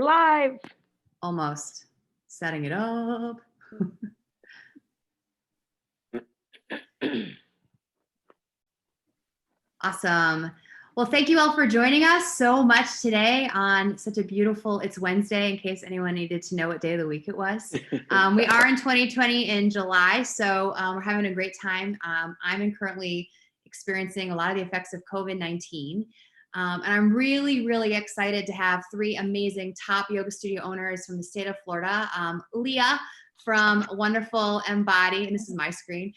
Live. Almost. Setting it up. Awesome. Well, thank you all for joining us so much today on such a beautiful, it's Wednesday, in case anyone needed to know what day of the week it was. We are in 2020 in July, so we're having a great time. I'm currently experiencing a lot of the effects of COVID-19. And I'm really, really excited to have three amazing top yoga studio owners from the state of Florida. Leah from Wonderful Embody, and this is my screen.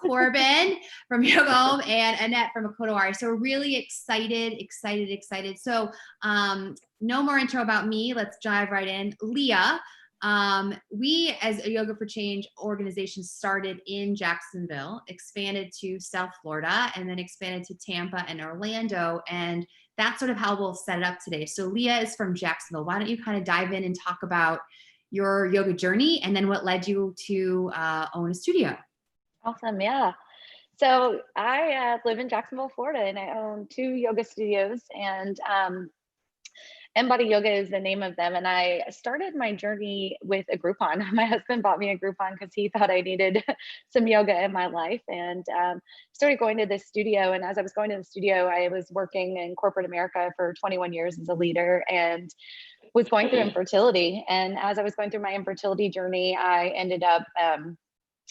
Corbin from Yoga Home, and Annette from Akotawari. So we're really excited. So no more intro about me. Let's dive right in. Leah, we as a Yoga for Change organization started in Jacksonville, expanded to South Florida, and then expanded to Tampa and Orlando. And that's sort of how we'll set it up today. So Leah is from Jacksonville. Why don't you kind of dive in and talk about your yoga journey and then what led you to own a studio? Awesome. Yeah. So I live in Jacksonville, Florida, and I own 2 yoga studios, and Embody Yoga is the name of them. And I started my journey with a Groupon. My husband bought me a Groupon because he thought I needed some yoga in my life, and started going to this studio. And as I was going to the studio, I was working in corporate America for 21 years as a leader, and was going through infertility. And as I was going through my infertility journey, I ended up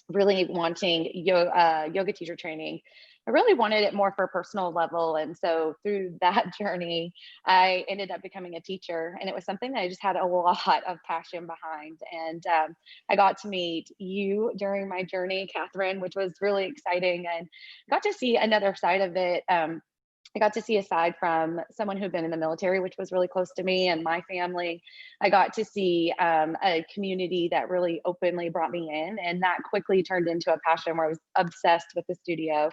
really wanting yoga teacher training. I really wanted it more for a personal level. And so through that journey, I ended up becoming a teacher. And it was something that I just had a lot of passion behind. And I got to meet you during my journey, Catherine, which was really exciting, and got to see another side of it. I got to see, aside from someone who'd been in the military, which was really close to me and my family, I got to see a community that really openly brought me in. And that quickly turned into a passion where I was obsessed with the studio.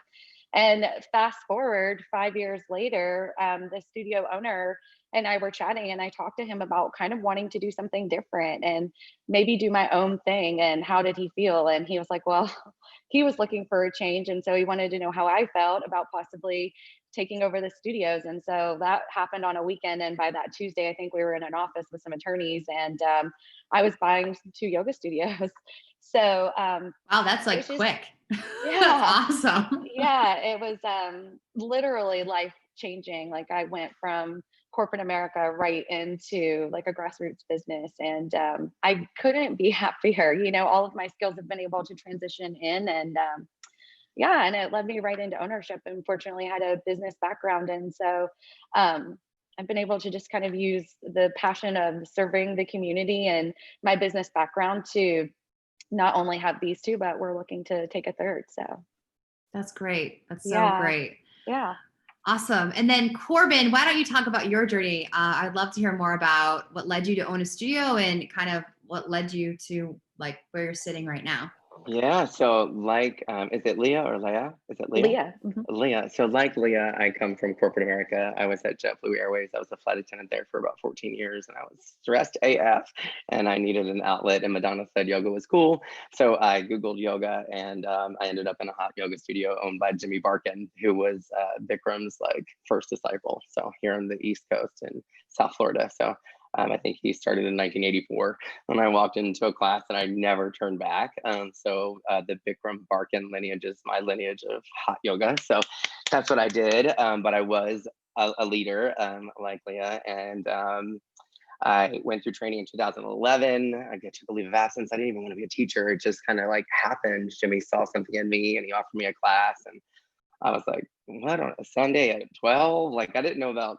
And fast forward 5 years later, the studio owner and I were chatting, and I talked to him about kind of wanting to do something different and maybe do my own thing. And how did he feel? And he was like, well, he was looking for a change. And so he wanted to know how I felt about possibly taking over the studios. And so that happened on a weekend. And by that Tuesday, I think we were in an office with some attorneys, and I was buying 2 yoga studios. So wow, that's like quick. Yeah. That's awesome. Yeah, it was literally life changing. Like, I went from corporate America right into like a grassroots business, and I couldn't be happier. You know, all of my skills have been able to transition in, and yeah, and it led me right into ownership. And fortunately, I had a business background, and so I've been able to just kind of use the passion of serving the community and my business background to not only have these 2, but we're looking to take a third. So that's great. That's so great. Yeah. Awesome. And then Corbin, why don't you talk about your journey? I'd love to hear more about what led you to own a studio and kind of what led you to like where you're sitting right now. Yeah, so like, is it Leah or Leah? Is it Leah? Leah. Leah. So like Leah, I come from corporate America. I was at JetBlue Airways. I was a flight attendant there for about 14 years, and I was stressed AF, and I needed an outlet, and Madonna said yoga was cool. So I Googled yoga, and I ended up in a hot yoga studio owned by Jimmy Barkin, who was Bikram's like first disciple. So here on the East Coast in South Florida. So I think he started in 1984 when I walked into a class, and I never turned back. So the Bikram Barkin lineage is my lineage of hot yoga. So that's what I did. But I was a leader like Leah, and I went through training in 2011. I took a leave of absence. I didn't even want to be a teacher. It just kind of like happened. Jimmy saw something in me, and he offered me a class, and I was like, what, on a Sunday at 12? Like, I didn't know about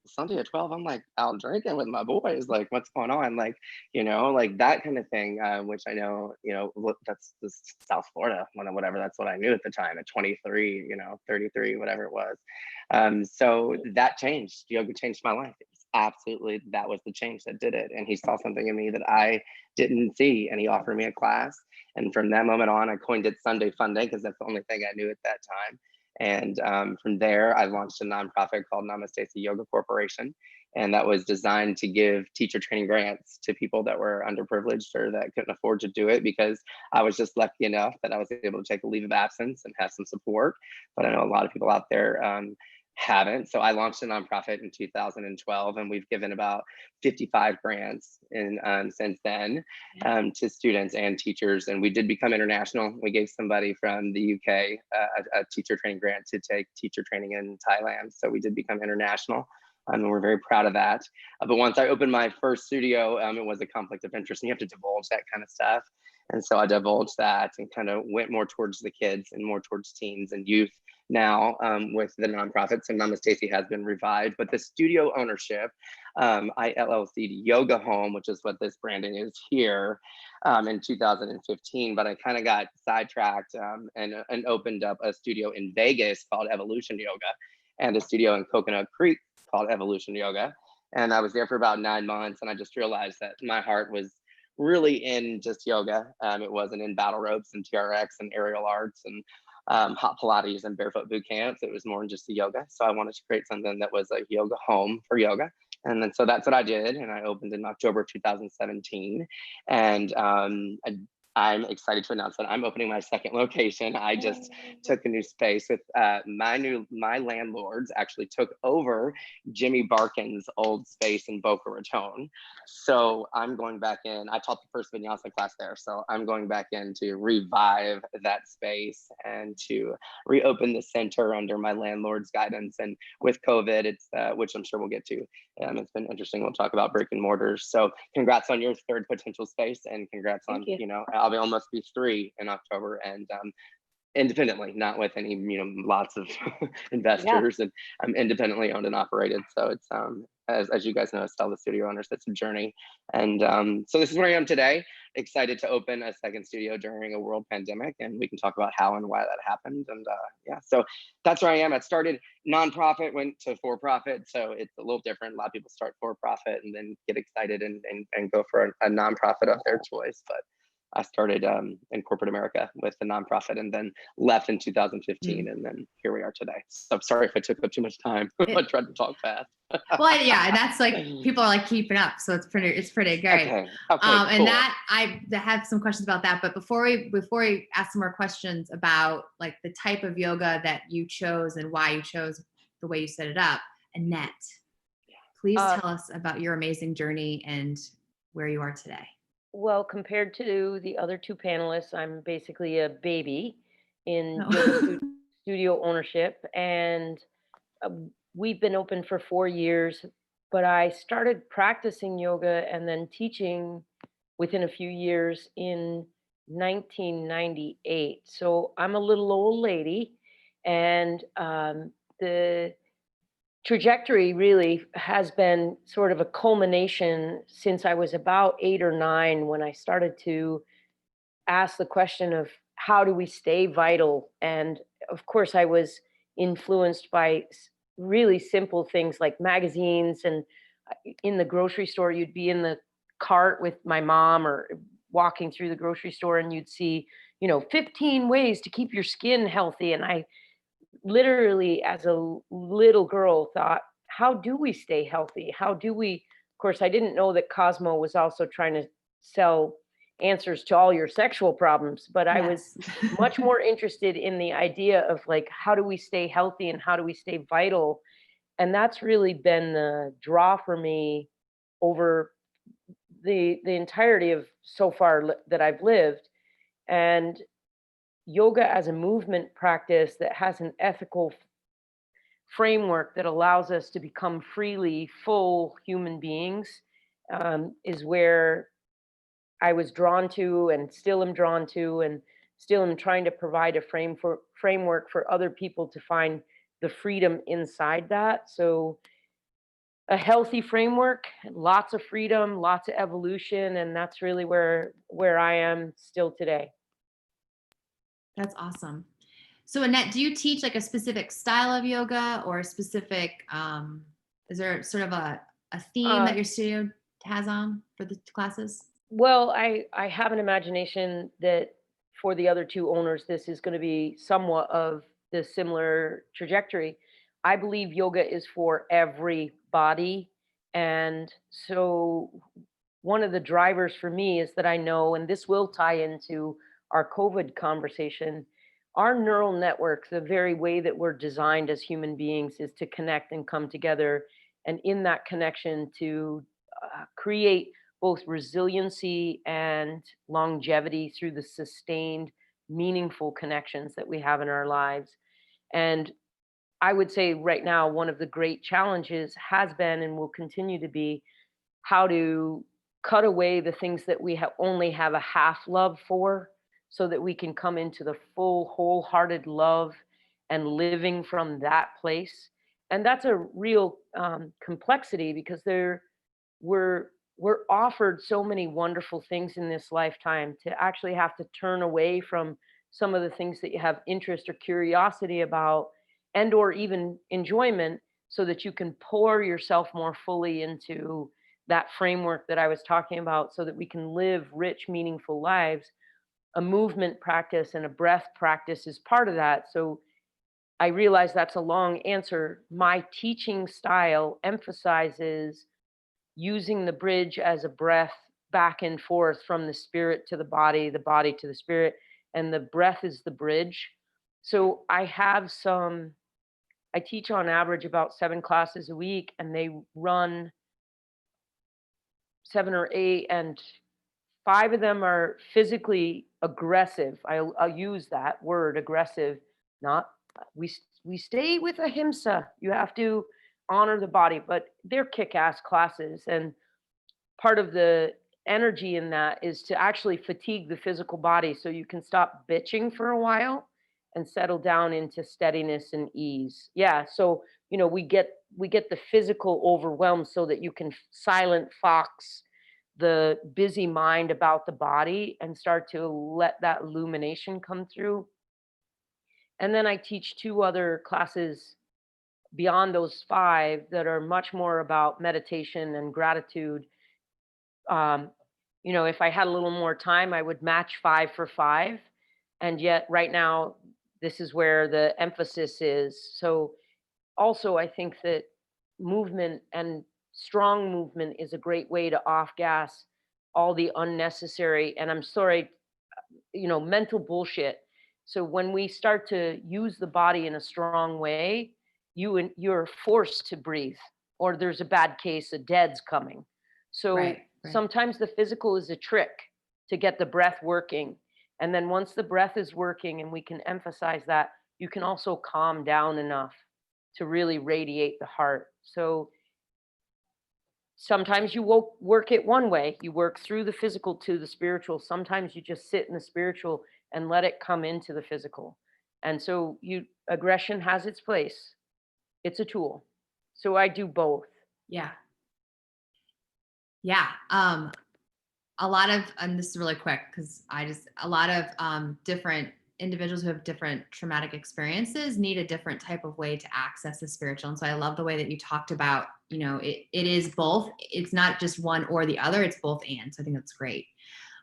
Sunday at 12. I'm like out drinking with my boys. Like, what's going on? Like, you know, like that kind of thing, which I know, you know, look, that's just South Florida, whatever. That's what I knew at the time at 23, you know, 33, whatever it was. So that changed. Yoga changed my life. It was absolutely, that was the change that did it. And he saw something in me that I didn't see, and he offered me a class. And from that moment on, I coined it Sunday Fun Day because that's the only thing I knew at that time. And from there, I launched a nonprofit called Namaste Yoga Corporation. And that was designed to give teacher training grants to people that were underprivileged or that couldn't afford to do it, because I was just lucky enough that I was able to take a leave of absence and have some support. But I know a lot of people out there Haven't. So I launched a nonprofit in 2012, and we've given about 55 grants in since then to students and teachers. And we did become international. We gave somebody from the UK a teacher training grant to take teacher training in Thailand. So we did become international. And we're very proud of that. But once I opened my first studio, it was a conflict of interest, and you have to divulge that kind of stuff. And so I divulged that and kind of went more towards the kids and more towards teens and youth now with the nonprofit. So Mama Stacy has been revived, but the studio ownership, I LLC'd Yoga Home, which is what this branding is here in 2015. But I kind of got sidetracked and opened up a studio in Vegas called Evolution Yoga and a studio in Coconut Creek called Evolution Yoga. And I was there for about 9 months, and I just realized that my heart was really in just yoga. It wasn't in battle ropes and TRX and aerial arts and hot Pilates and barefoot boot camps. It was more in just the yoga. So I wanted to create something that was a yoga home for yoga. And then so that's what I did. And I opened in October of 2017. And I'm excited to announce that I'm opening my second location. I just took a new space with my landlords actually took over Jimmy Barkin's old space in Boca Raton. So I'm going back in. I taught the first vinyasa class there. So I'm going back in to revive that space and to reopen the center under my landlord's guidance. And with COVID, it's which I'm sure we'll get to. It's been interesting. We'll talk about brick and mortars. So congrats on your third potential space, and congrats on, I'll be almost be 3 in October, and independently, not with any, lots of investors. And I'm independently owned and operated. So it's as you guys know, as the studio owners, it's a journey. And so this is where I am today. Excited to open a second studio during a world pandemic, and we can talk about how and why that happened. And so that's where I am. I started nonprofit, went to for-profit, so it's a little different. A lot of people start for-profit and then get excited and go for a nonprofit of their choice. But I started in corporate America with the nonprofit, and then left in 2015, and then here we are today. So I'm sorry if I took up too much time. I tried to talk fast. Well, yeah, and that's like people are like keeping up, so it's pretty great. Okay, and cool. that I have some questions about that, but before we ask some more questions about like the type of yoga that you chose and why you chose the way you set it up, Annette, please tell us about your amazing journey and where you are today. Well, compared to the other 2 panelists, I'm basically a baby in yoga studio ownership, and we've been open for 4 years, but I started practicing yoga and then teaching within a few years in 1998. So I'm a little old lady, and the trajectory really has been sort of a culmination since I was about 8 or 9, when I started to ask the question of how do we stay vital? And of course, I was influenced by really simple things like magazines, and in the grocery store, you'd be in the cart with my mom or walking through the grocery store, and you'd see, 15 ways to keep your skin healthy. And I literally, as a little girl, thought, how do we stay healthy? How do we? Of course, I didn't know that Cosmo was also trying to sell answers to all your sexual problems, but I was much more interested in the idea of like, how do we stay healthy and how do we stay vital? And that's really been the draw for me over the entirety of so far that I've lived. And yoga as a movement practice that has an ethical framework that allows us to become freely full human beings is where I was drawn to, and still am drawn to, and still am trying to provide a framework for other people to find the freedom inside that. So a healthy framework, lots of freedom, lots of evolution, and that's really where I am still today. That's awesome. So Annette, do you teach like a specific style of yoga or a specific, is there sort of a theme that your studio has on for the classes? Well, I have an imagination that for the other 2 owners, this is going to be somewhat of the similar trajectory. I believe yoga is for everybody. And so one of the drivers for me is that I know, and this will tie into our COVID conversation, our neural network, the very way that we're designed as human beings, is to connect and come together. And in that connection, to create both resiliency and longevity through the sustained, meaningful connections that we have in our lives. And I would say right now, one of the great challenges has been and will continue to be how to cut away the things that we only have a half love for, so that we can come into the full wholehearted love and living from that place. And that's a real complexity, because we're offered so many wonderful things in this lifetime, to actually have to turn away from some of the things that you have interest or curiosity about, and or even enjoyment, so that you can pour yourself more fully into that framework that I was talking about, so that we can live rich, meaningful lives. A movement practice and a breath practice is part of that. So I realize that's a long answer. My teaching style emphasizes using the bridge as a breath back and forth from the spirit to the body to the spirit, and the breath is the bridge. So I teach on average about 7 classes a week, and they run 7 or 8, and 5 of them are physically aggressive. I'll use that word, aggressive. Not we stay with ahimsa. You have to honor the body, but they're kick-ass classes. And part of the energy in that is to actually fatigue the physical body, so you can stop bitching for a while and settle down into steadiness and ease. Yeah, so we get the physical overwhelmed, so that you can silent fox the busy mind about the body and start to let that illumination come through. And then I teach 2 other classes beyond those 5 that are much more about meditation and gratitude. um, if I had a little more time, I would match 5 for 5. And yet right now, this is where the emphasis is. So also, I think that movement and strong movement is a great way to off gas all the unnecessary, and I'm sorry, mental bullshit. So when we start to use the body in a strong way, you're forced to breathe, or there's a bad case, a dead's coming. So Right. sometimes the physical is a trick to get the breath working. And then once the breath is working and we can emphasize that, you can also calm down enough to really radiate the heart. So sometimes you work it one way, you work through the physical to the spiritual. Sometimes you just sit in the spiritual and let it come into the physical. And so aggression has its place. It's a tool. So I do both. Yeah. Yeah. A lot of, and this is really quick because a lot of different individuals who have different traumatic experiences need a different type of way to access the spiritual. And so I love the way that you talked about, it is both. It's not just one or the other, it's both and. So I think that's great.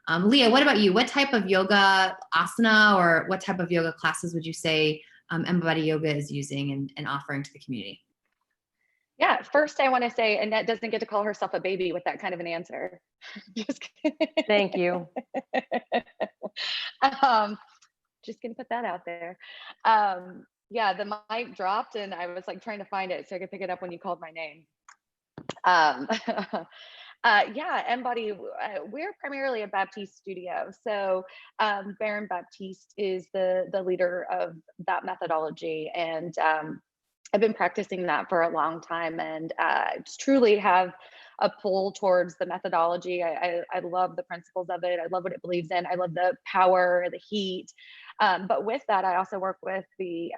Leah, what about you? What type of yoga asana, or what type of yoga classes would you say Embody Yoga is using and offering to the community? Yeah, first I want to say Annette doesn't get to call herself a baby with that kind of an answer. Just kidding. Thank you. Just gonna put that out there. Yeah, the mic dropped and I was like trying to find it so I could pick it up when you called my name. Yeah, Embody, we're primarily a Baptiste studio. So Baron Baptiste is the leader of that methodology. And I've been practicing that for a long time, and truly have a pull towards the methodology. I love the principles of it. I love what it believes in. I love the power, the heat. But with that, I also work with the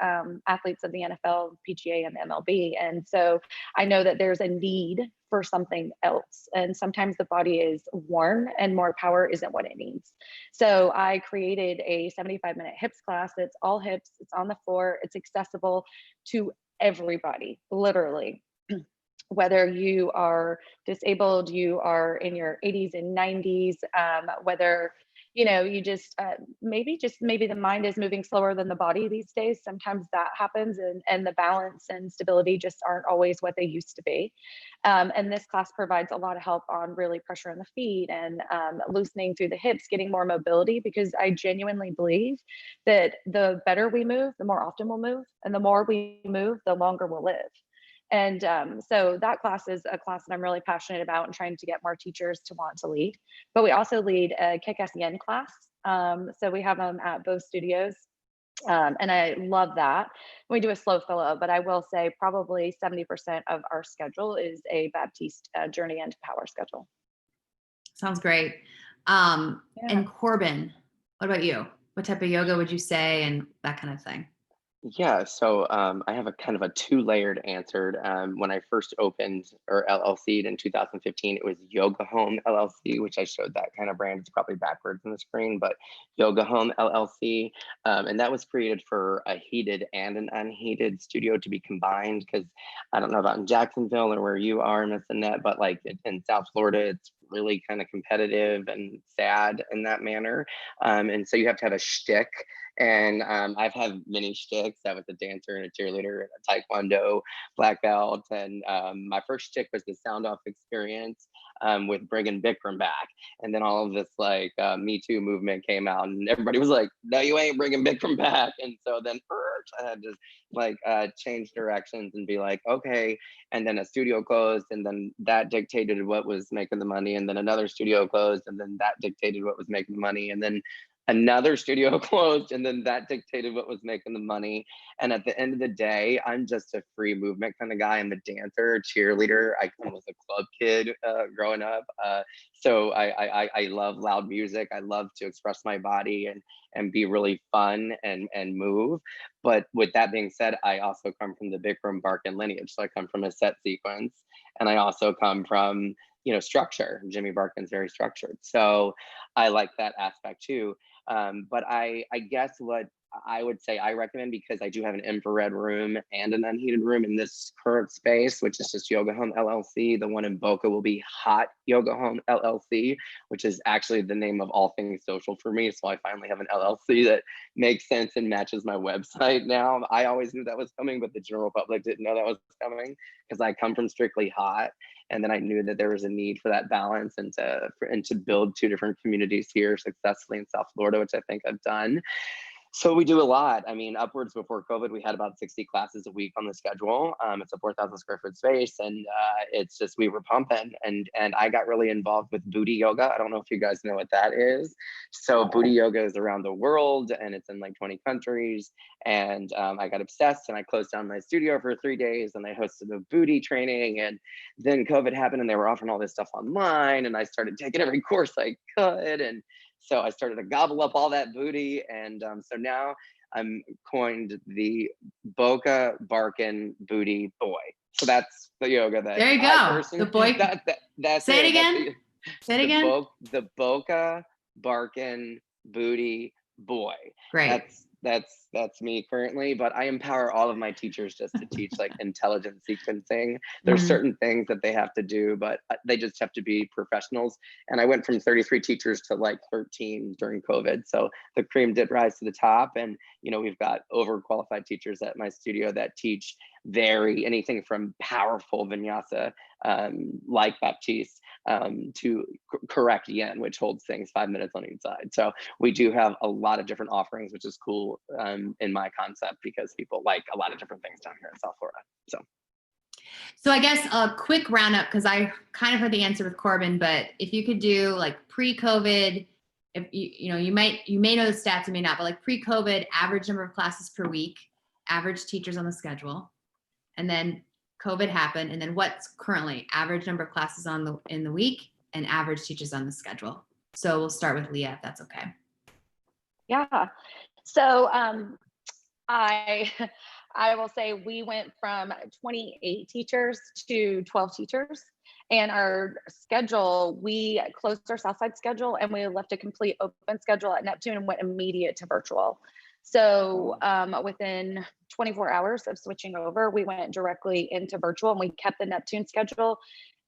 athletes of the NFL, PGA, and the MLB. And so I know that there's a need for something else. And sometimes the body is worn and more power isn't what it needs. So I created a 75-minute hips class. It's all hips. It's on the floor. It's accessible to everybody, literally. Whether you are disabled, you are in your 80s and 90s, whether you just maybe the mind is moving slower than the body these days. Sometimes that happens, and the balance and stability just aren't always what they used to be. And this class provides a lot of help on really pressure in the feet and loosening through the hips, getting more mobility, because I genuinely believe that the better we move, the more often we'll move, and the more we move, the longer we'll live. And so that class is a class that I'm really passionate about and trying to get more teachers to want to lead. But we also lead a kick-ass yen class. So we have them at both studios. And I love that. We do a slow flow, but I will say probably 70% of our schedule is a Baptiste Journey and Power schedule. Sounds great. And Corbin, what about you? What type of yoga would you say, and that kind of thing? Yeah, so I have a kind of a two-layered answer. When I first opened or LLC'd in 2015, it was Yoga Home LLC, which I showed that kind of brand. It's probably backwards on the screen, but Yoga Home LLC. And that was created for a heated and an unheated studio to be combined, because I don't know about in Jacksonville or where you are, Miss Annette, but like in South Florida, it's really kind of competitive and sad in that manner. And so you have to have a shtick. And I've had many shticks. I was a dancer and a cheerleader and a taekwondo black belt. And my first shtick was the sound off experience with bringing Bikram back. And then all of this like Me Too movement came out, and everybody was like, no, you ain't bringing Bikram back. And so then I had to like change directions and be like, okay. And then a studio closed, and then that dictated what was making the money. And then another studio closed, and then that dictated what was making the money. And then another studio closed, and then that dictated what was making the money. And at the end of the day, I'm just a free movement kind of guy. I'm a dancer, cheerleader. I was a club kid growing up. So I love loud music. I love to express my body and be really fun and move. But with that being said, I also come from the Bikram Barkan lineage. So I come from a set sequence, and I also come from, structure. Jimmy Barkin's very structured. So I like that aspect too. But I guess what I would say I recommend, because I do have an infrared room and an unheated room in this current space, which is just Yoga Home LLC. The one in Boca will be Hot Yoga Home LLC, which is actually the name of all things social for me. So I finally have an LLC that makes sense and matches my website now. I always knew that was coming, but the general public didn't know that was coming, because I come from strictly hot. And then I knew that there was a need for that balance and to build two different communities here successfully in South Florida, which I think I've done. So we do a lot. I mean, upwards before COVID, we had about 60 classes a week on the schedule. It's a 4,000 square foot space, and it's just, we were pumping. And I got really involved with booty yoga. I don't know if you guys know what that is. So booty yoga is around the world, and it's in like 20 countries. And I got obsessed, and I closed down my studio for 3 days, and I hosted a booty training. And then COVID happened, and they were offering all this stuff online, and I started taking every course I could. And so I started to gobble up all that booty. And so now I'm coined the Boca Barkin Booty Boy. So that's the yoga that there you go. The boy. That's say it again. Say it again. The Boca Barkin Booty Boy. Great. That's me currently, but I empower all of my teachers just to teach like intelligent sequencing. There's certain things that they have to do, but they just have to be professionals. And I went from 33 teachers to like 13 during COVID. So the cream did rise to the top. And, we've got overqualified teachers at my studio that teach anything from powerful vinyasa, like Baptiste, to correct yen, which holds things 5 minutes on each side. So we do have a lot of different offerings, which is cool in my concept, because people like a lot of different things down here in South Florida. So I guess a quick roundup, because I kind of heard the answer with Corbin, but if you could do like pre-COVID, if you may know the stats, you may not, but like pre-COVID, average number of classes per week, average teachers on the schedule, and then COVID happened, and then what's currently average number of classes in the week and average teachers on the schedule. So we'll start with Leah, if that's okay. Yeah. So I will say we went from 28 teachers to 12 teachers, and our schedule, we closed our Southside schedule and we left a complete open schedule at Neptune and went immediate to virtual. So within 24 hours of switching over, we went directly into virtual, and we kept the Neptune schedule.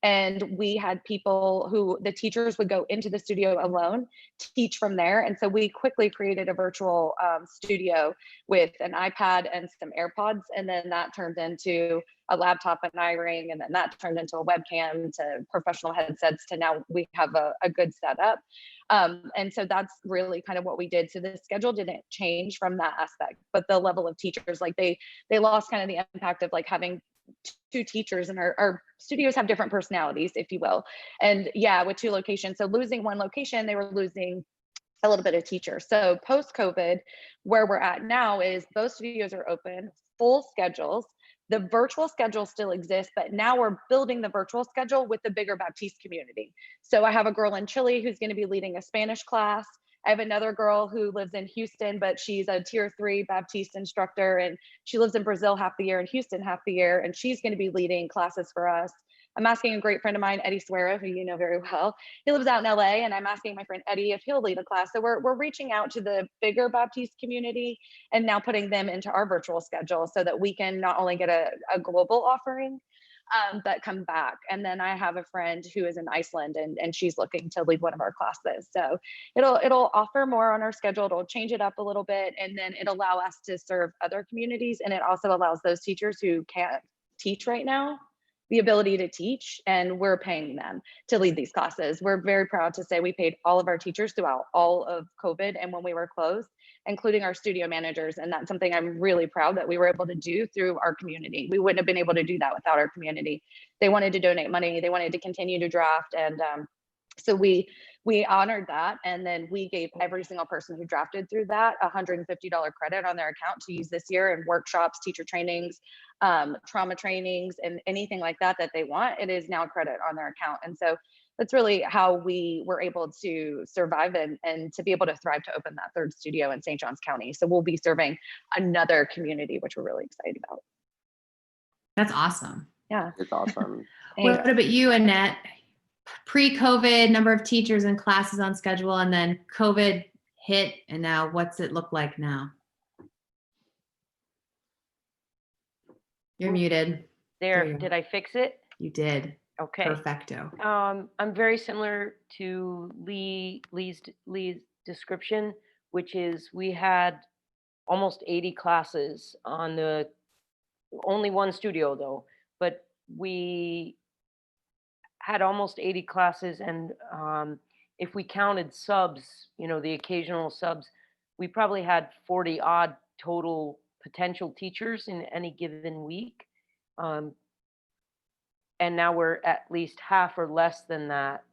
And we had people who, the teachers would go into the studio alone, teach from there. And so we quickly created a virtual studio with an iPad and some AirPods. And then that turned into a laptop and iRing. And then that turned into a webcam to professional headsets to now we have a good setup. And so that's really kind of what we did. So the schedule didn't change from that aspect, but the level of teachers, like they lost kind of the impact of like having two teachers, and our studios have different personalities, if you will. And yeah, with two locations. So losing one location, they were losing a little bit of teachers. So post COVID, where we're at now is both studios are open, full schedules. The virtual schedule still exists, but now we're building the virtual schedule with the bigger Baptiste community. So I have a girl in Chile who's going to be leading a Spanish class. I have another girl who lives in Houston, but she's a tier 3 Baptiste instructor, and she lives in Brazil half the year and Houston half the year, and she's going to be leading classes for us. I'm asking a great friend of mine, Eddie Suera, who you know very well. He lives out in LA, and I'm asking my friend Eddie if he'll lead a class. So we're reaching out to the bigger Baptiste community and now putting them into our virtual schedule so that we can not only get a global offering, but come back. And then I have a friend who is in Iceland, and she's looking to lead one of our classes. So it'll offer more on our schedule. It'll change it up a little bit, and then it'll allow us to serve other communities. And it also allows those teachers who can't teach right now the ability to teach, and we're paying them to lead these classes. We're very proud to say we paid all of our teachers throughout all of COVID and when we were closed, including our studio managers. And that's something I'm really proud that we were able to do through our community. We wouldn't have been able to do that without our community. They wanted to donate money. They wanted to continue to draft. And so we honored that. And then we gave every single person who drafted through that $150 credit on their account to use this year in workshops, teacher trainings, trauma trainings, and anything like that they want. It is now a credit on their account. And so that's really how we were able to survive and to be able to thrive to open that third studio in St. Johns County. So we'll be serving another community, which we're really excited about. That's awesome. Yeah. It's awesome. What about you, Annette? Pre-COVID, number of teachers and classes on schedule, and then COVID hit, and now what's it look like now? You're muted. There, you go. did I fix it? You did. Okay. Perfecto. I'm very similar to Lee's description, which is we had almost 80 classes on the only one studio though, but we had almost 80 classes, and if we counted subs, the occasional subs, we probably had 40 odd total potential teachers in any given week. And now we're at least half or less than that.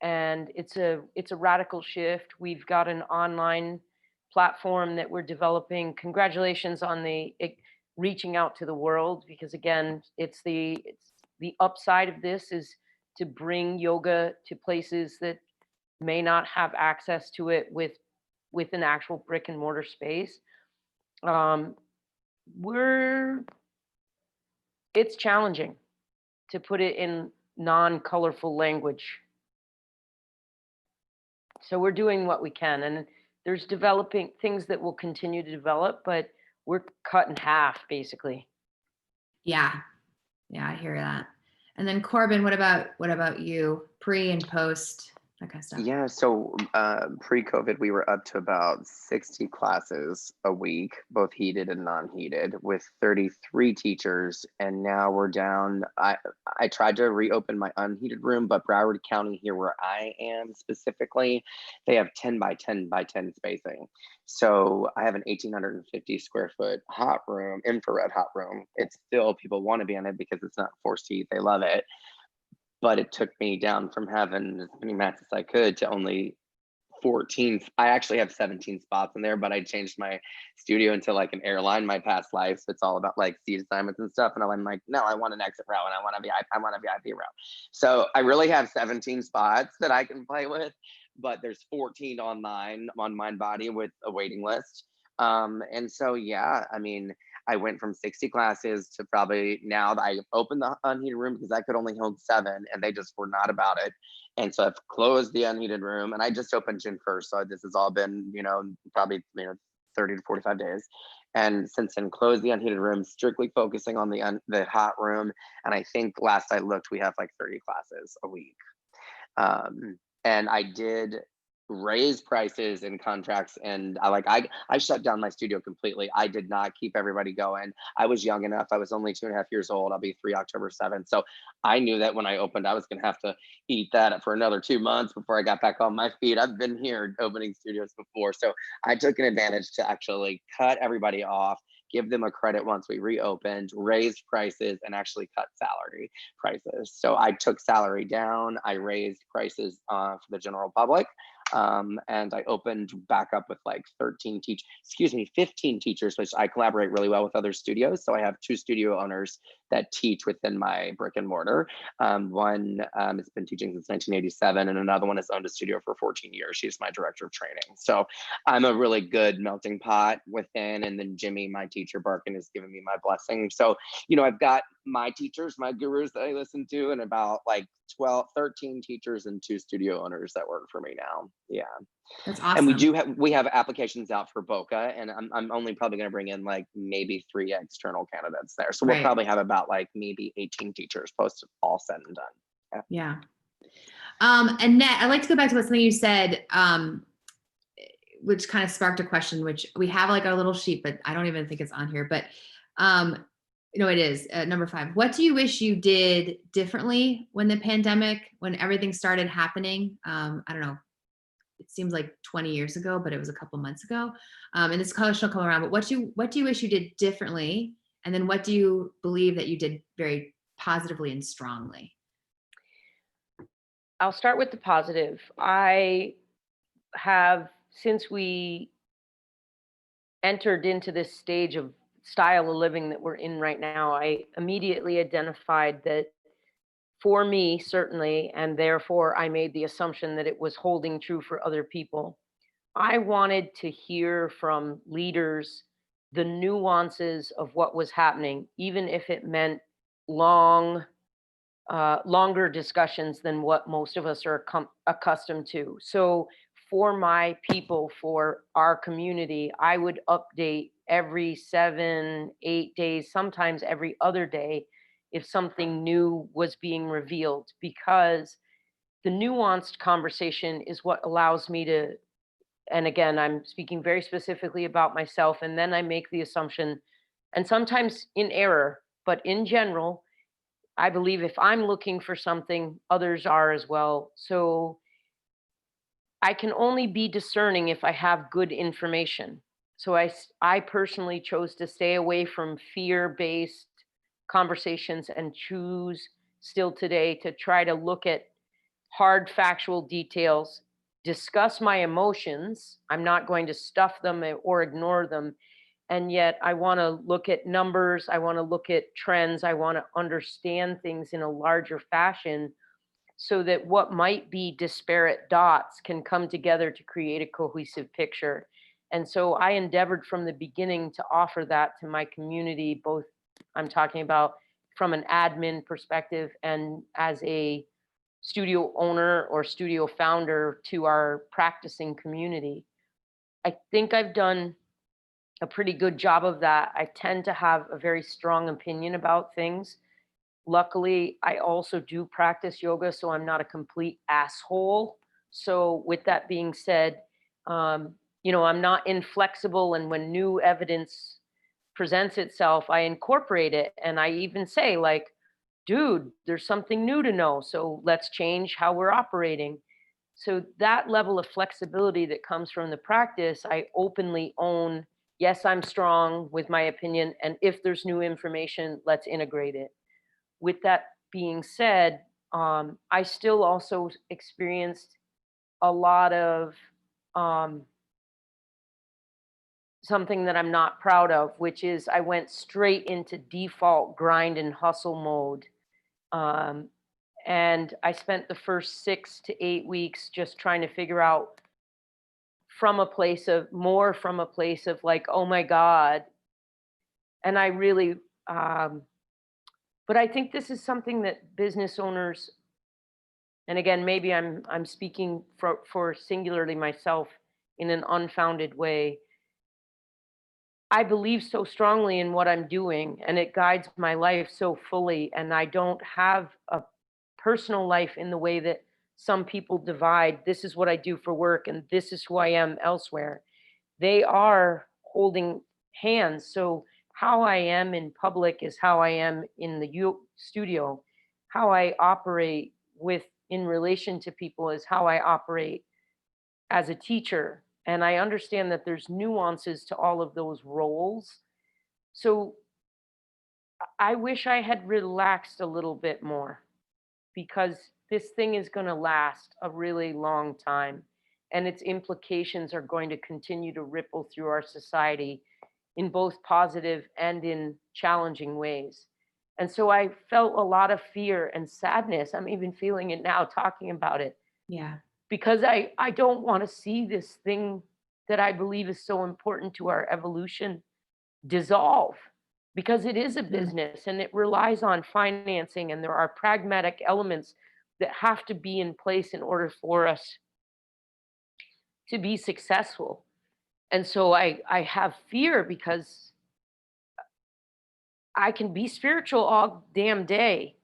And it's a radical shift. We've got an online platform that we're developing. Congratulations on the reaching out to the world, because again, it's the upside of this is to bring yoga to places that may not have access to it with an actual brick and mortar space. It's challenging, to put it in non-colorful language. So we're doing what we can, and there's developing things that will continue to develop, but we're cut in half basically. Yeah, I hear that. And then Corbin, what about you? Pre and post, that kind of stuff. Yeah, so pre-COVID, we were up to about 60 classes a week, both heated and non-heated, with 33 teachers. And now we're down. I tried to reopen my unheated room, but Broward County here where I am specifically, they have 10 by 10 by 10 spacing. So I have an 1,850 square foot hot room, infrared hot room. It's still, people want to be in it because it's not forced heat. They love it. But it took me down from having as many mats as I could to only 14. I actually have 17 spots in there, but I changed my studio into like an airline, my past life. So it's all about like seat assignments and stuff. And I'm like, no, I want an exit row and I want a VIP row. So I really have 17 spots that I can play with, but there's 14 online on Mindbody with a waiting list. And so, yeah, I mean, I went from 60 classes to probably now that I opened the unheated room because I could only hold 7 and they just were not about it. And so I've closed the unheated room and I just opened June 1st. So this has all been, probably, 30 to 45 days. And since then, closed the unheated room, strictly focusing on the hot room. And I think last I looked, we have like 30 classes a week. And I did raise prices and contracts, and I shut down my studio completely. I did not keep everybody going. I was young enough. I was only 2.5 years old. I'll be 3 October 7th. So I knew that when I opened, I was going to have to eat that for another 2 months before I got back on my feet. I've been here opening studios before. So I took an advantage to actually cut everybody off, give them a credit once we reopened, raised prices, and actually cut salary prices. So I took salary down. I raised prices for the general public. And I opened back up with like 15 teachers, which I collaborate really well with other studios. So I have 2 studio owners that teach within my brick and mortar. One has been teaching since 1987, and another one has owned a studio for 14 years. She's my director of training. So I'm a really good melting pot within. And then Jimmy, my teacher, Barkin, has given me my blessing. So, I've got my teachers, my gurus that I listen to, and about like 13 teachers and 2 studio owners that work for me now. Yeah. That's awesome. And we have applications out for Boca, and I'm only probably going to bring in like maybe 3 external candidates there. So we'll probably have about like maybe 18 teachers post all said and done. Yeah. And Nat, I'd like to go back to something you said, which kind of sparked a question, which we have like our little sheet, but I don't even think it's on here, but no, it is number 5. What do you wish you did differently when when everything started happening? I don't know. It seems like 20 years ago, but it was a couple months ago. And this question will come around, but what do you wish you did differently? And then what do you believe that you did very positively and strongly? I'll start with the positive. I have, since we entered into this stage of style of living that we're in right now, I immediately identified that for me, certainly, and therefore I made the assumption that it was holding true for other people. I wanted to hear from leaders the nuances of what was happening, even if it meant longer discussions than what most of us are accustomed to. So for my people, for our community, I would update every 7, 8 days, sometimes every other day, if something new was being revealed, because the nuanced conversation is what allows me to, and again, I'm speaking very specifically about myself, and then I make the assumption, and sometimes in error, but in general, I believe if I'm looking for something, others are as well. So I can only be discerning if I have good information. So I personally chose to stay away from fear-based conversations and choose still today to try to look at hard factual details, discuss my emotions. I'm not going to stuff them or ignore them. And yet I want to look at numbers. I want to look at trends. I want to understand things in a larger fashion so that what might be disparate dots can come together to create a cohesive picture. And so I endeavored from the beginning to offer that to my community, both I'm talking about from an admin perspective and as a studio owner or studio founder to our practicing community. I think I've done a pretty good job of that. I tend to have a very strong opinion about things. Luckily, I also do practice yoga, so I'm not a complete asshole. So with that being said, I'm not inflexible, and when new evidence presents itself, I incorporate it, and I even say like, dude, there's something new to know, so let's change how we're operating. So that level of flexibility that comes from the practice, I openly own. Yes, I'm strong with my opinion, and if there's new information, let's integrate it. With that being said, I still also experienced a lot of something that I'm not proud of, which is I went straight into default grind and hustle mode. And I spent the first 6 to 8 weeks just trying to figure out from a place of like, oh my God. And I really, but I think this is something that business owners, and again, maybe I'm speaking for singularly myself in an unfounded way. I believe so strongly in what I'm doing, and it guides my life so fully, and I don't have a personal life in the way that some people divide. This is what I do for work, and this is who I am elsewhere. They are holding hands. So how I am in public is how I am in the studio. How I operate with in relation to people is how I operate as a teacher. And I understand that there's nuances to all of those roles. So I wish I had relaxed a little bit more, because this thing is going to last a really long time, and its implications are going to continue to ripple through our society in both positive and in challenging ways. And so I felt a lot of fear and sadness. I'm even feeling it now talking about it, Yeah. because I don't want to see this thing that I believe is so important to our evolution dissolve, because it is a business and it relies on financing, and there are pragmatic elements that have to be in place in order for us to be successful. And so I have fear, because I can be spiritual all damn day,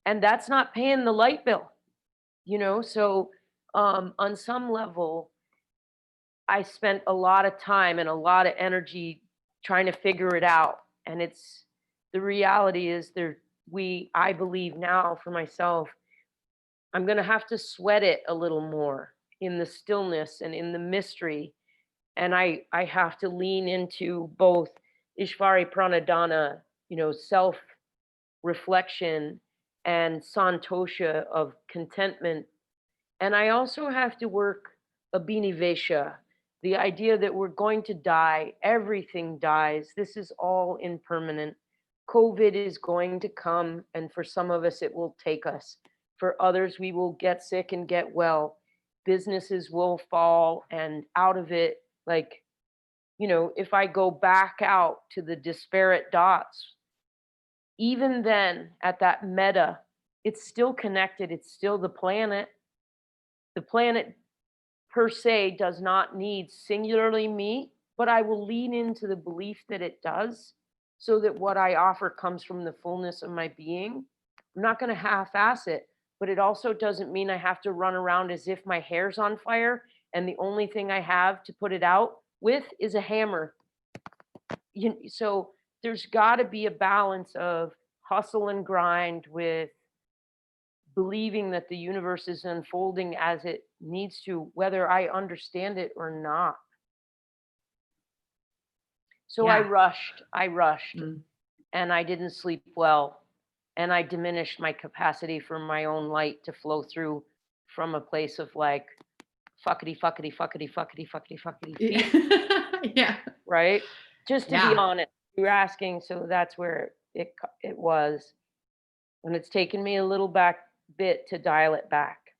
and that's not paying the light bill, So on some level, I spent a lot of time and a lot of energy trying to figure it out. And the reality is I believe now for myself, I'm going to have to sweat it a little more in the stillness and in the mystery. And I have to lean into both Ishvari Pranadhana, self reflection, and santosha of contentment. And I also have to work abhinivesha, the idea that we're going to die, everything dies. This is all impermanent. COVID is going to come, and for some of us, it will take us. For others, we will get sick and get well. Businesses will fall, and out of it, if I go back out to the disparate dots, even then at that meta, it's still connected. It's still the planet. The planet per se does not need singularly me, but I will lean into the belief that it does, so that what I offer comes from the fullness of my being. I'm not going to half-ass it, but it also doesn't mean I have to run around as if my hair's on fire and the only thing I have to put it out with is a hammer. So there's got to be a balance of hustle and grind with believing that the universe is unfolding as it needs to, whether I understand it or not. So Yeah. I rushed, and I didn't sleep well, and I diminished my capacity for my own light to flow through from a place of fuckity, fuckity, fuckity, fuckity, fuckity, fuckity. Yeah. Right? Just to Yeah. be honest, you were asking, so that's where it was. And it's taken me a little bit to dial it back.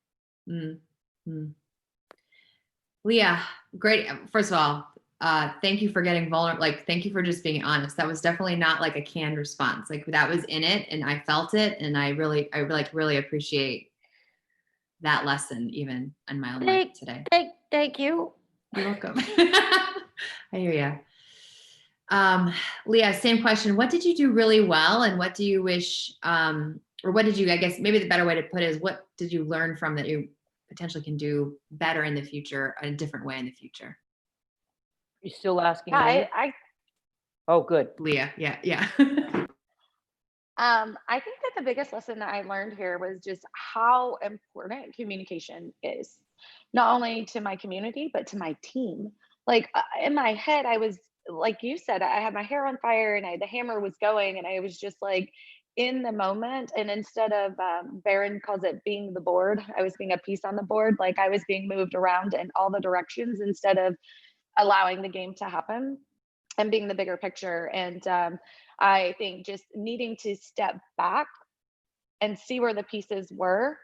Leah, great. First of all, thank you for getting vulnerable. Thank you for just being honest. That was definitely not a canned response. That was in it, and I felt it, and I really appreciate that lesson, even in my own life today. Thank you. You're welcome. I hear you. Leah, same question. What did you do really well, and what do you wish, or what did you, I guess maybe the better way to put it is, what did you learn from that you potentially can do better in the future, in a different way in the future? You're still asking Yeah, me? Oh, good. Leah, yeah. I think that the biggest lesson that I learned here was just how important communication is, not only to my community, but to my team. In my head, I was, like you said, I had my hair on fire and the hammer was going, and I was just in the moment. And instead of, Baron calls it being the board, I was being a piece on the board. I was being moved around in all the directions instead of allowing the game to happen and being the bigger picture. And I think just needing to step back and see where the pieces were,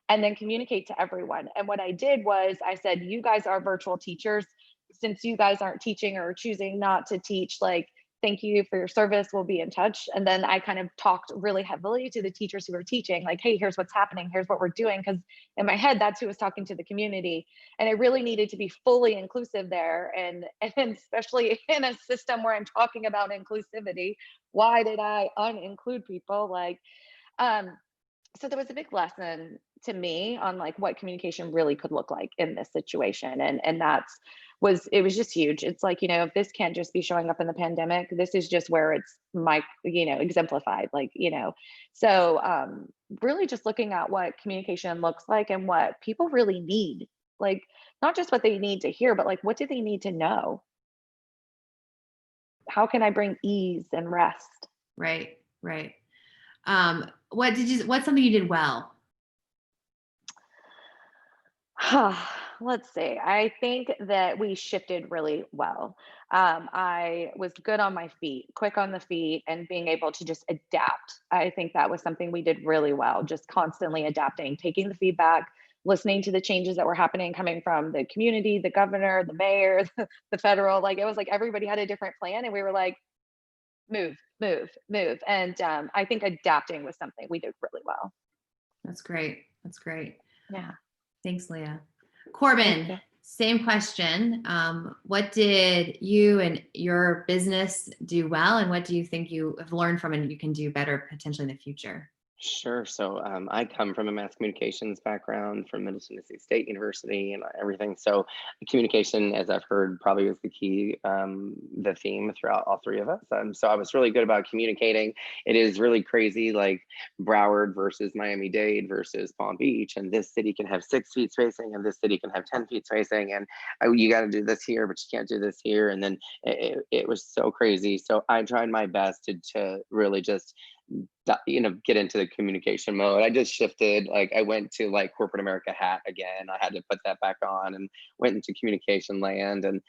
and then communicate to everyone. And what I did was I said, you guys are virtual teachers. Since you guys aren't teaching or choosing not to teach, thank you for your service. We'll be in touch. And then I kind of talked really heavily to the teachers who were teaching, like, hey, here's what's happening. Here's what we're doing. Because in my head, that's who was talking to the community. And it really needed to be fully inclusive there. And especially in a system where I'm talking about inclusivity, why did I uninclude people? Like, so there was a big lesson to me on like what communication really could look like in this situation. And it was just huge. It's like, if this can't just be showing up in the pandemic, this is just where it's exemplified, like, so really just looking at what communication looks like and what people really need, like not just what they need to hear, but like, what do they need to know? How can I bring ease and rest? Right. What's something you did well? Let's see. I think that we shifted really well. I was good on my feet, quick on the feet, and being able to just adapt. I think that was something we did really well, just constantly adapting, taking the feedback, listening to the changes that were happening, coming from the community, the governor, the mayor, the federal. Like, it was like everybody had a different plan, and we were like, move, move, move. And I think adapting was something we did really well. That's great. Yeah. Thanks, Leah. Corbin, same question. What did you and your business do well, and what do you think you have learned from and you can do better potentially in the future? Sure. So I come from a mass communications background from Middle Tennessee State University and everything. So communication, as I've heard, probably was the key, the theme throughout all three of us. So I was really good about communicating. It is really crazy, like Broward versus Miami-Dade versus Palm Beach, and this city can have 6 feet spacing, and this city can have 10 feet spacing, and you got to do this here, but you can't do this here. And then it was so crazy. So I tried my best to really just get into the communication mode. I just shifted, like I went to like corporate America hat again. I had to put that back on and went into communication land, and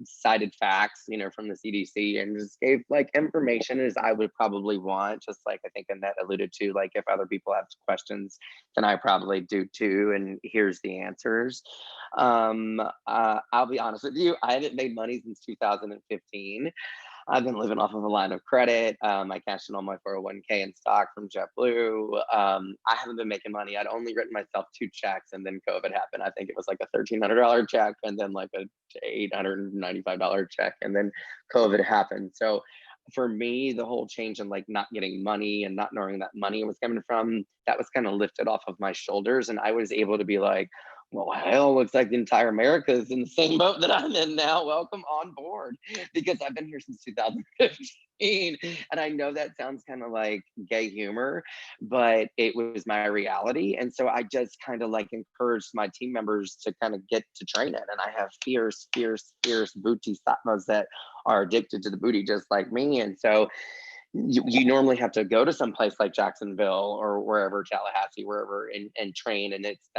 cited facts, from the CDC, and just gave like information as I would probably want, just like I think Annette alluded to, like if other people have questions, then I probably do too, and here's the answers. I'll be honest with you, I haven't made money since 2015. I've been living off of a line of credit. I cashed in all my 401k in stock from JetBlue. I haven't been making money. I'd only written myself 2 checks, and then COVID happened. I think it was like a $1,300 check, and then like a $895 check, and then COVID happened. So for me, the whole change in like not getting money and not knowing that money was coming from, that was kind of lifted off of my shoulders, and I was able to be like, well, hell, looks like the entire America is in the same boat that I'm in now. Welcome on board, because I've been here since 2015. And I know that sounds kind of like gay humor, but it was my reality. And so I just kind of like encouraged my team members to kind of get to train it. And I have fierce booty satmas that are addicted to the booty just like me. And so you normally have to go to some place like Jacksonville or wherever, Tallahassee, wherever, and train. And it's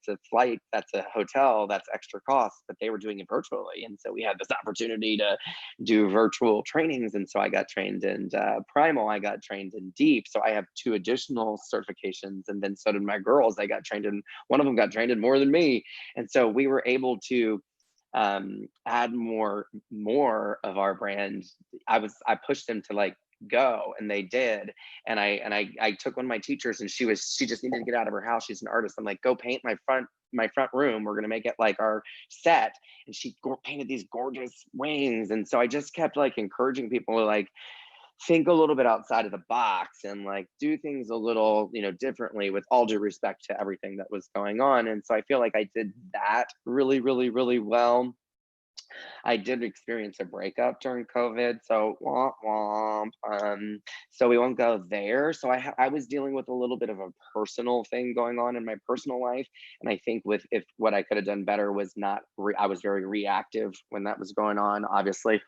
a flight, that's a hotel, that's extra cost, but they were doing it virtually. And so we had this opportunity to do virtual trainings. And so I got trained in Primal, I got trained in Deep. So I have 2 additional certifications. And then so did my girls. They got trained in, one of them got trained in more than me. And so we were able to add more of our brand. I pushed them to like go, and they did. And I took one of my teachers, and she just needed to get out of her house. She's an artist. I'm like, go paint my front room. We're gonna make it like our set. And she painted these gorgeous wings. And so I just kept like encouraging people to like think a little bit outside of the box and like do things a little differently, with all due respect to everything that was going on. And so I feel like I did that really well. I did experience a breakup during COVID, so womp womp. So we won't go there. So I was dealing with a little bit of a personal thing going on in my personal life, and I think if what I could have done better was not, I was very reactive when that was going on. Obviously,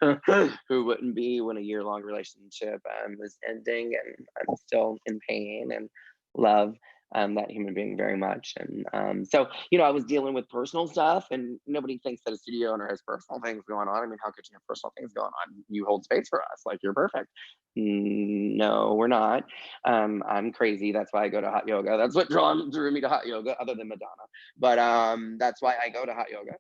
who wouldn't be when a year-long relationship was ending, and I'm still in pain and love that human being very much. And so I was dealing with personal stuff, and nobody thinks that a studio owner has personal things going on. I mean, how could you have personal things going on? You hold space for us, like you're perfect. No, we're not. I'm crazy. That's why I go to hot yoga. That's what drew me to hot yoga, other than Madonna. But that's why I go to hot yoga.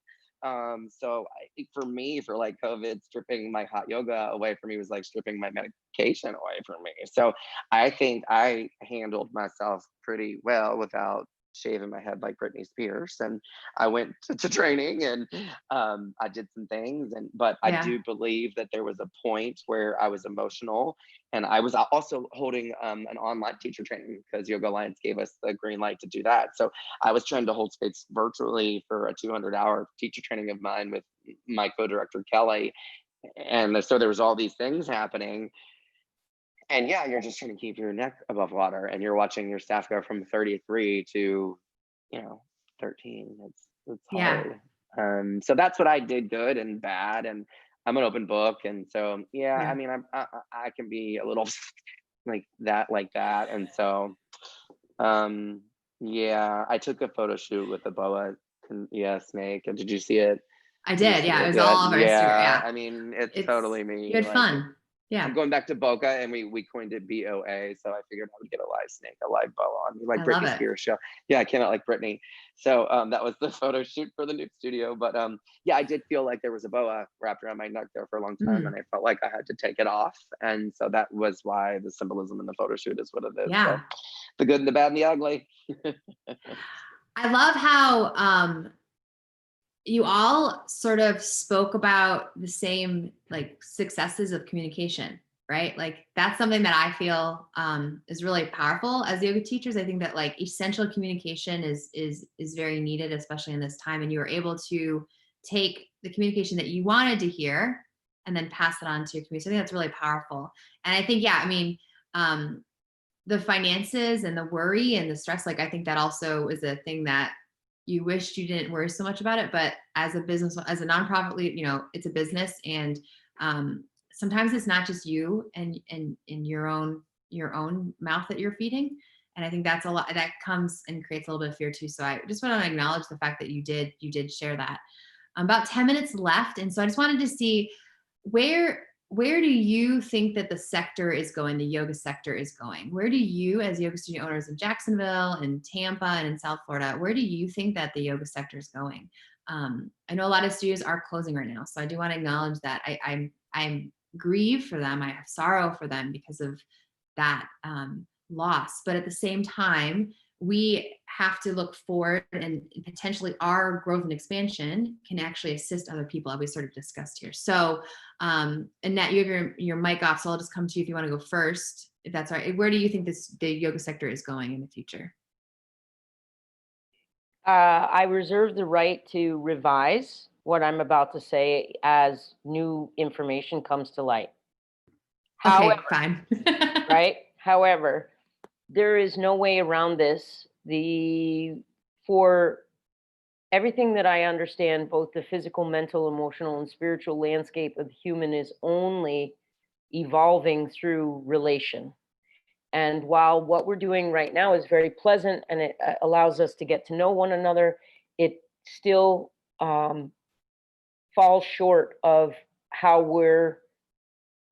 So for me, for like COVID, stripping my hot yoga away from me was like stripping my medication away from me. So I think I handled myself pretty well without shaving my head like Britney Spears. And I went to training, and I did some things. But I Yeah. do believe that there was a point where I was emotional, and I was also holding an online teacher training because Yoga Alliance gave us the green light to do that. So I was trying to hold space virtually for a 200-hour teacher training of mine with my co-director Kelly. And so there was all these things happening. And yeah, you're just trying to keep your neck above water, and you're watching your staff go from 33 to, 13. It's Yeah. hard. So that's what I did, good and bad. And I'm an open book. And so, yeah, Yeah. I mean, I can be a little like that. And so, yeah, I took a photo shoot with a boa, snake. And did you see it? I Did you did. see Yeah. It it was yet? all over Instagram. Yeah, Yeah. I mean, it's It's, totally you me. had Like, fun. Yeah. I'm going back to Boca, and we coined it BOA. So I figured I would get a live snake, a live boa on me, like I love Britney it. Spears show. Yeah, I came out like Britney. So that was the photo shoot for the new studio. But yeah, I did feel like there was a boa wrapped around my neck there for a long time, and I felt like I had to take it off. And so that was why the symbolism in the photo shoot is what it is. Yeah. So the good and the bad and the ugly. I love how you all sort of spoke about the same like successes of communication, right? Like that's something that I feel is really powerful as yoga teachers. I think that like essential communication is very needed, especially in this time. And you were able to take the communication that you wanted to hear and then pass it on to your community. So I think that's really powerful. And I think, yeah, I mean, the finances and the worry and the stress, like I think that also is a thing that you wished you didn't worry so much about it. But as a business, as a nonprofit, it's a business, and sometimes it's not just you and in your own mouth that you're feeding. And I think that's a lot that comes and creates a little bit of fear too. So I just want to acknowledge the fact that you did share that. About 10 minutes left, and so I just wanted to see where do you think that the sector is going, the yoga sector is going? Where do you, as yoga studio owners in Jacksonville and Tampa and in South Florida, where do you think that the yoga sector is going? I know a lot of studios are closing right now, so I do want to acknowledge that. I'm grieved for them. I have sorrow for them because of that loss. But at the same time, we have to look forward, and potentially our growth and expansion can actually assist other people, as we sort of discussed here. So Annette, you have your mic off, so I'll just come to you if you want to go first, if that's all right. Where do you think the yoga sector is going in the future? I reserve the right to revise what I'm about to say as new information comes to light. Okay, However, fine. right? However, there is no way around this. For everything that I understand, both the physical, mental, emotional, and spiritual landscape of the human is only evolving through relation. And while what we're doing right now is very pleasant and it allows us to get to know one another, it still falls short of how we're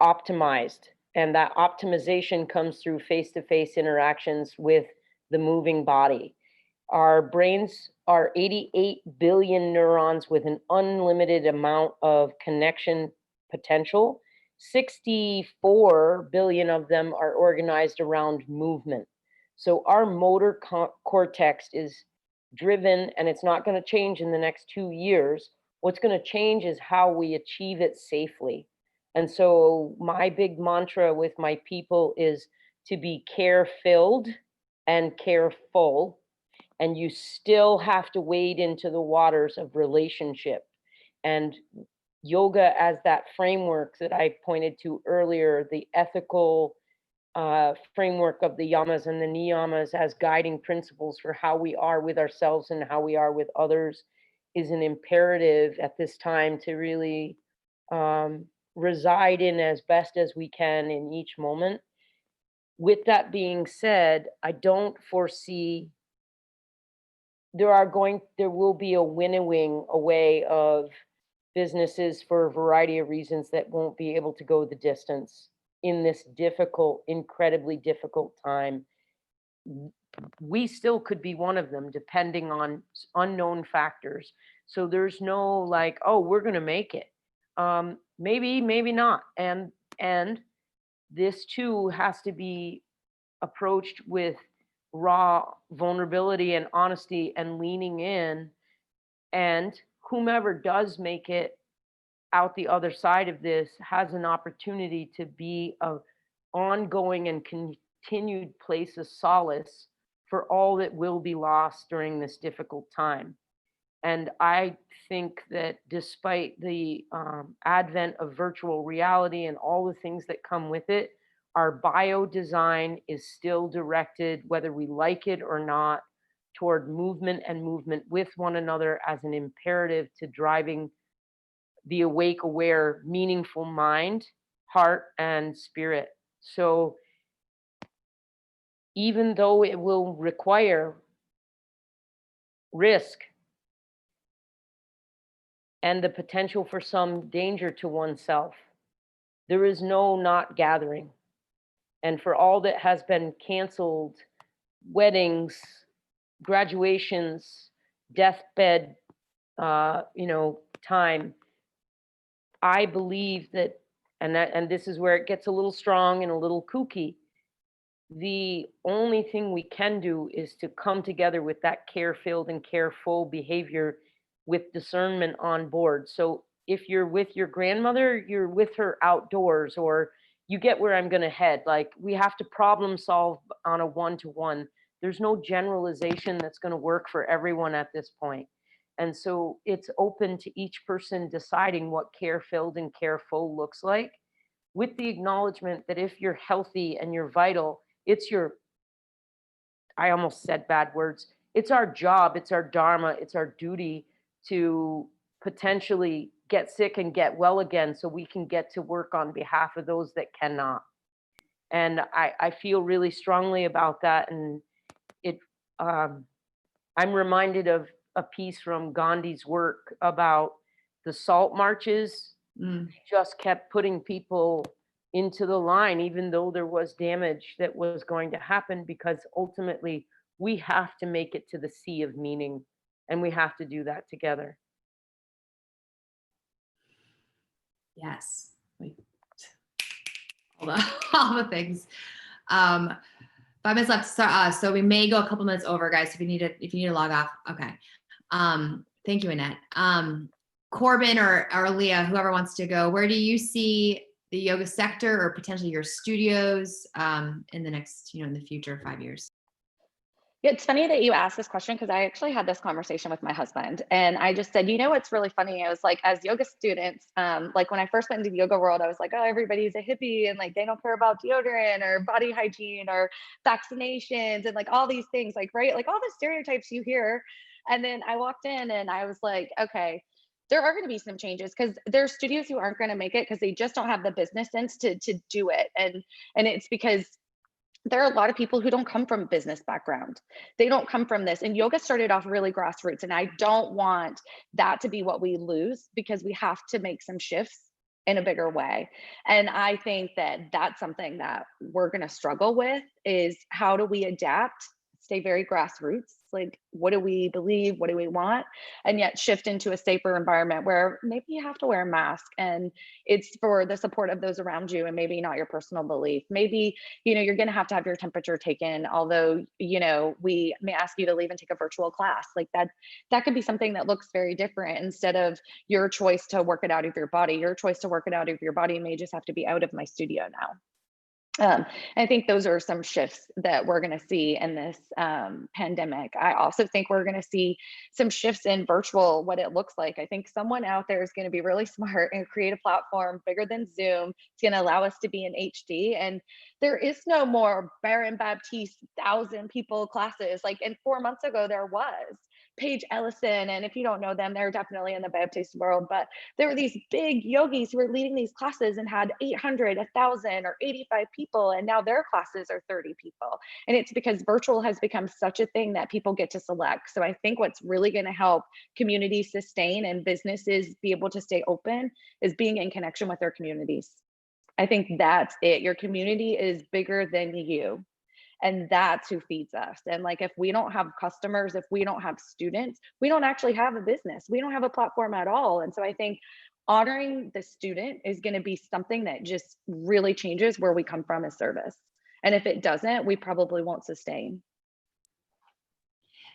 optimized. And that optimization comes through face-to-face interactions with the moving body. Our brains are 88 billion neurons with an unlimited amount of connection potential. 64 billion of them are organized around movement. So our motor cortex is driven, and it's not going to change in the next 2 years. What's going to change is how we achieve it safely. And so my big mantra with my people is to be care-filled and careful. And you still have to wade into the waters of relationship. And yoga, as that framework that I pointed to earlier, the ethical framework of the yamas and the niyamas as guiding principles for how we are with ourselves and how we are with others, is an imperative at this time to really reside in as best as we can in each moment. With that being said, I don't foresee there will be a winnowing away of businesses for a variety of reasons that won't be able to go the distance in this difficult, incredibly difficult time. we still could be one of them depending on unknown factors. So there's no like, oh, we're going to make it. Maybe, maybe not. And this too has to be approached with raw vulnerability and honesty and leaning in. And whomever does make it out the other side of this has an opportunity to be a ongoing and continued place of solace for all that will be lost during this difficult time. And I think that despite the advent of virtual reality and all the things that come with it, our bio design is still directed, whether we like it or not, toward movement and movement with one another as an imperative to driving the awake, aware, meaningful mind, heart, and spirit. So even though it will require risk and the potential for some danger to oneself, there is no not gathering. And for all that has been canceled, weddings, graduations, deathbed, time, I believe that, and this is where it gets a little strong and a little kooky. The only thing we can do is to come together with that care-filled and careful behavior with discernment on board. So if you're with your grandmother, you're with her outdoors, or you get where I'm going to head. Like, we have to problem solve on a one-to-one. There's no generalization that's going to work for everyone at this point. And so it's open to each person deciding what care-filled and careful looks like, with the acknowledgement that if you're healthy and you're vital, it's your, I almost said bad words, it's our job, it's our dharma, it's our duty to potentially get sick and get well again so we can get to work on behalf of those that cannot. And I feel really strongly about that. And it, I'm reminded of a piece from Gandhi's work about the salt marches. Just kept putting people into the line, even though there was damage that was going to happen, because ultimately we have to make it to the sea of meaning, and we have to do that together. Yes. All the things. 5 minutes left to start. So we may go a couple minutes over, guys. If you need to log off. Okay. Thank you, Annette. Corbin or Leah, whoever wants to go, where do you see the yoga sector or potentially your studios in the next, in the future 5 years? Yeah, it's funny that you asked this question, because I actually had this conversation with my husband, and I just said, what's really funny? I was like, as yoga students, like when I first went into the yoga world, I was like, oh, everybody's a hippie and like they don't care about deodorant or body hygiene or vaccinations and like all these things, like, right? Like all the stereotypes you hear. And then I walked in and I was like, okay, there are going to be some changes, because there's studios who aren't going to make it because they just don't have the business sense to do it. And it's because there are a lot of people who don't come from business background. They don't come from this. And yoga started off really grassroots. And I don't want that to be what we lose, because we have to make some shifts in a bigger way. And I think that that's something that we're going to struggle with, is how do we adapt, stay very grassroots, like what do we believe, what do we want, and yet shift into a safer environment where maybe you have to wear a mask and it's for the support of those around you, and maybe not your personal belief. Maybe you're going to have your temperature taken, although we may ask you to leave and take a virtual class. Like that could be something that looks very different. Instead of your choice to work it out of your body, your choice to work it out of your body may just have to be out of my studio now. I think those are some shifts that we're going to see in this pandemic. I also think we're going to see some shifts in virtual, what it looks like. I think someone out there is going to be really smart and create a platform bigger than Zoom. It's going to allow us to be in HD. And there is no more Baron Baptiste 1,000 people classes. Like, and 4 months ago, there was Paige Ellison. And if you don't know them, they're definitely in the Baptiste world, but there were these big yogis who were leading these classes and had 800, 1,000, or 85 people. And now their classes are 30 people. And it's because virtual has become such a thing that people get to select. So I think what's really going to help communities sustain and businesses be able to stay open is being in connection with their communities. I think that's it. Your community is bigger than you. And that's who feeds us. And like, if we don't have customers, if we don't have students, we don't actually have a business. We don't have a platform at all. And so I think honoring the student is going to be something that just really changes where we come from as service. And if it doesn't, we probably won't sustain.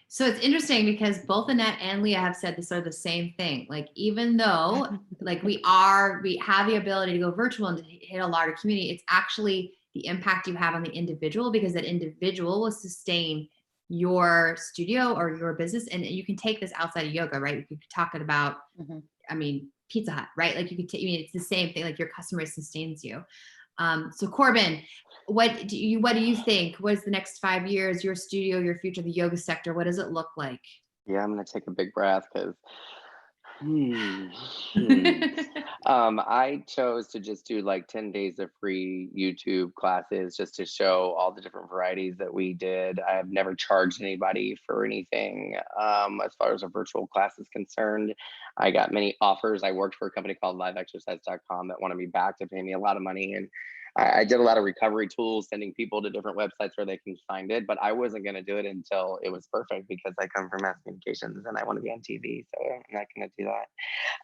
So it's interesting because both Annette and Leah have said this sort of the same thing. Like, even though like we have the ability to go virtual and to hit a larger community, it's actually the impact you have on the individual, because that individual will sustain your studio or your business. And you can take this outside of yoga, right? You could talk about, I mean, Pizza Hut, right? Like, you could take, I mean, it's the same thing, like your customer sustains you. So Corbin, what do you think? What is the next 5 years, your studio, your future, the yoga sector? What does it look like? Yeah, I'm gonna take a big breath because I chose to just do like 10 days of free YouTube classes just to show all the different varieties that we did. I have never charged anybody for anything as far as a virtual class is concerned. I got many offers. I worked for a company called liveexercise.com that wanted me back to pay me a lot of money. And I did a lot of recovery tools, sending people to different websites where they can find it, but I wasn't going to do it until it was perfect, because I come from mass communications and I want to be on TV. So I'm not going to do